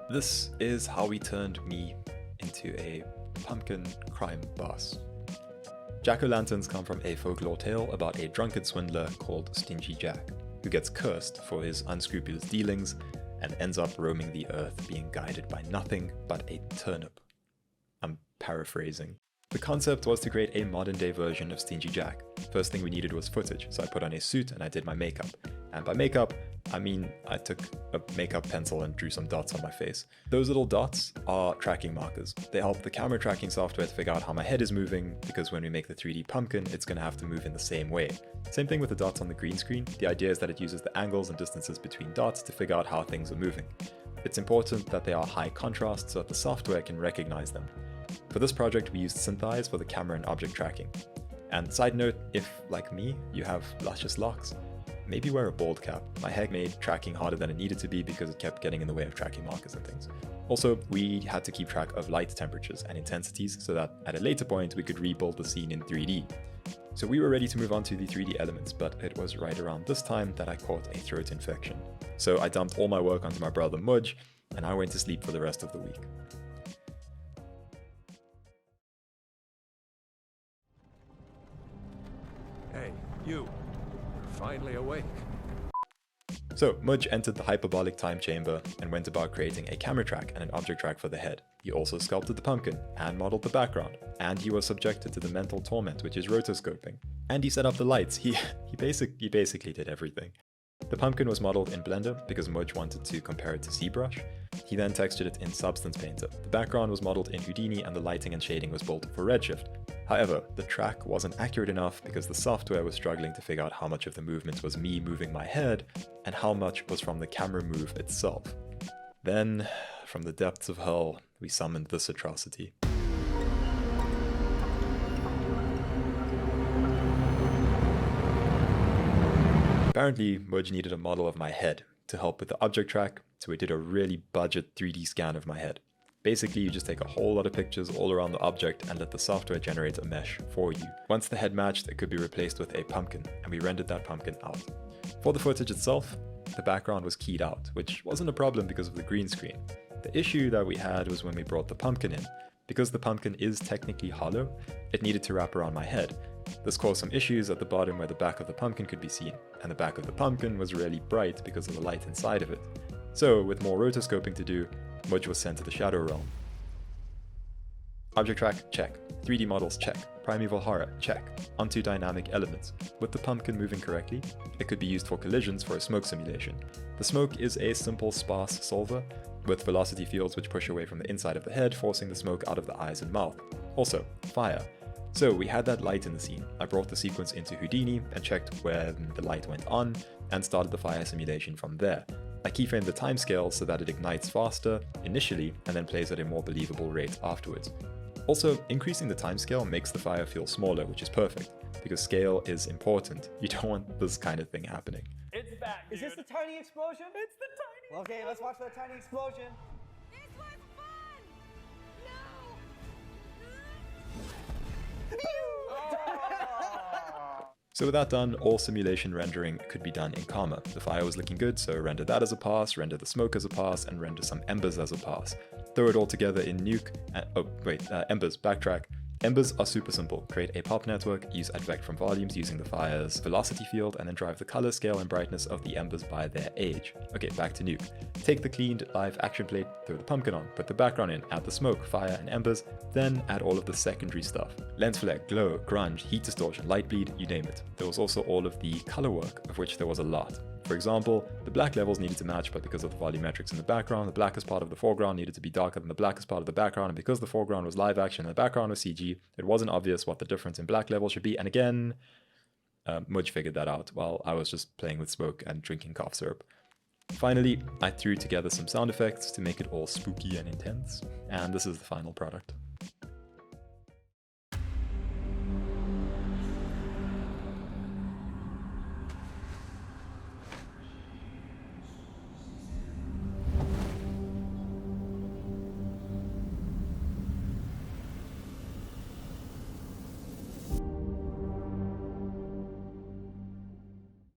This is how we turned me into a pumpkin crime boss. Jack-o'-lanterns come from a folklore tale about a drunken swindler called Stingy Jack, who gets cursed for his unscrupulous dealings and ends up roaming the earth being guided by nothing but a turnip. I'm paraphrasing. The concept was to create a modern day version of Stingy Jack. First thing we needed was footage, so I put on a suit and I did my makeup. And by makeup, I mean I took a makeup pencil and drew some dots on my face. Those little dots are tracking markers. They help the camera tracking software to figure out how my head is moving, because when we make the 3D pumpkin, it's going to have to move in the same way. Same thing with the dots on the green screen. The idea is that it uses the angles and distances between dots to figure out how things are moving. It's important that they are high contrast so that the software can recognize them. For this project, we used SynthEyes for the camera and object tracking. And side note, if, like me, you have luscious locks, maybe wear a bald cap. My hair made tracking harder than it needed to be because it kept getting in the way of tracking markers and things. Also, we had to keep track of light temperatures and intensities so that at a later point we could rebuild the scene in 3D. So we were ready to move on to the 3D elements, but it was right around this time that I caught a throat infection. So I dumped all my work onto my brother Mudge, and I went to sleep for the rest of the week. Hey, you're finally awake. So Mudge entered the hyperbolic time chamber and went about creating a camera track and an object track for the head. He also sculpted the pumpkin and modeled the background, and he was subjected to the mental torment, which is rotoscoping. And he set up the lights. He basically did everything. The pumpkin was modeled in Blender because Mudge wanted to compare it to ZBrush. He then textured it in Substance Painter. The background was modeled in Houdini and the lighting and shading was built for Redshift. However, the track wasn't accurate enough because the software was struggling to figure out how much of the movement was me moving my head and how much was from the camera move itself. Then, from the depths of hell, we summoned this atrocity. Apparently, Mudge needed a model of my head to help with the object track, so we did a really budget 3D scan of my head. Basically, you just take a whole lot of pictures all around the object and let the software generate a mesh for you. Once the head matched, it could be replaced with a pumpkin, and we rendered that pumpkin out. For the footage itself, the background was keyed out, which wasn't a problem because of the green screen. The issue that we had was when we brought the pumpkin in. Because the pumpkin is technically hollow, it needed to wrap around my head. This caused some issues at the bottom where the back of the pumpkin could be seen, and the back of the pumpkin was really bright because of the light inside of it. So, with more rotoscoping to do, Mudge was sent to the Shadow Realm. Object track, check. 3D models, check. Primeval horror, check. Onto dynamic elements. With the pumpkin moving correctly, it could be used for collisions for a smoke simulation. The smoke is a simple sparse solver with velocity fields which push away from the inside of the head, forcing the smoke out of the eyes and mouth. Also, fire. So we had that light in the scene. I brought the sequence into Houdini and checked where the light went on and started the fire simulation from there. I keyframed the timescale so that it ignites faster initially and then plays at a more believable rate afterwards. Also, increasing the timescale makes the fire feel smaller, which is perfect, because scale is important. You don't want this kind of thing happening. It's back, dude. Is this the tiny explosion? It's the tiny Okay, let's watch that tiny explosion. This was fun! No! So with that done, all simulation rendering could be done in Karma. The fire was looking good, so render that as a pass, render the smoke as a pass, and render some embers as a pass. Throw it all together in Nuke, embers, backtrack. Embers are super simple. Create a pop network, use advect from volumes using the fire's velocity field, and then drive the color, scale, and brightness of the embers by their age. Okay, back to Nuke. Take the cleaned live action plate, throw the pumpkin on, put the background in, add the smoke, fire, and embers, then add all of the secondary stuff. Lens flare, glow, grunge, heat distortion, light bleed, you name it. There was also all of the color work, of which there was a lot. For example, the black levels needed to match, but because of the volumetrics in the background, the blackest part of the foreground needed to be darker than the blackest part of the background, and because the foreground was live action and the background was CG, it wasn't obvious what the difference in black levels should be, and again, Mudge figured that out while I was just playing with smoke and drinking cough syrup. Finally, I threw together some sound effects to make it all spooky and intense, and this is the final product.